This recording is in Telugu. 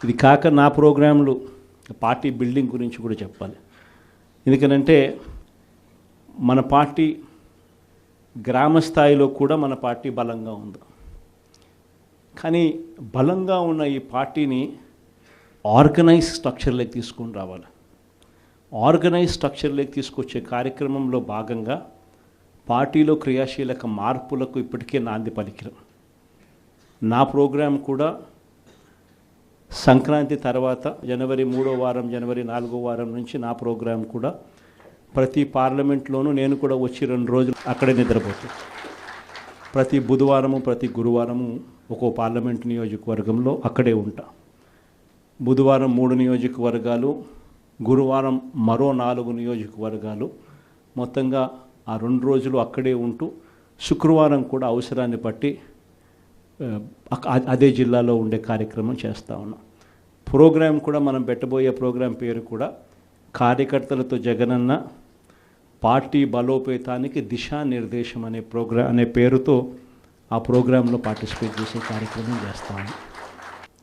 ఇది కాక నా ప్రోగ్రాంలు పార్టీ బిల్డింగ్ గురించి కూడా చెప్పాలి. ఎందుకనంటే మన పార్టీ గ్రామ స్థాయిలో కూడా మన పార్టీ బలంగా ఉంది. కానీ బలంగా ఉన్న ఈ పార్టీని ఆర్గనైజ్ స్ట్రక్చర్లోకి తీసుకొని రావాలి. ఆర్గనైజ్ స్ట్రక్చర్లోకి తీసుకొచ్చే కార్యక్రమంలో భాగంగా పార్టీలో క్రియాశీలక మార్పులకు ఇప్పటికే నాంది పలికిరం. నా ప్రోగ్రాం కూడా సంక్రాంతి తర్వాత జనవరి 3వ వారం, జనవరి 4వ వారం నుంచి నా ప్రోగ్రాం కూడా ప్రతి పార్లమెంట్లోనూ నేను కూడా వచ్చి 2 రోజులు అక్కడే నిద్రపోతాను. ప్రతి బుధవారము, ప్రతి గురువారము ఒక్కో పార్లమెంట్ నియోజకవర్గంలో అక్కడే ఉంటా. బుధవారం 3 నియోజకవర్గాలు, గురువారం మరో 4 నియోజకవర్గాలు, మొత్తంగా ఆ 2 రోజులు అక్కడే ఉంటూ శుక్రవారం కూడా అవసరాన్ని బట్టి అదే జిల్లాలో ఉండే కార్యక్రమం చేస్తూ ఉన్నాం. ప్రోగ్రాం కూడా మనం పెట్టబోయే ప్రోగ్రాం పేరు కూడా కార్యకర్తలతో జగనన్న పార్టీ బలోపేతానికి దిశానిర్దేశం అనే పేరుతో ఆ ప్రోగ్రాంలో పార్టిసిపేట్ చేసే కార్యక్రమం చేస్తాము.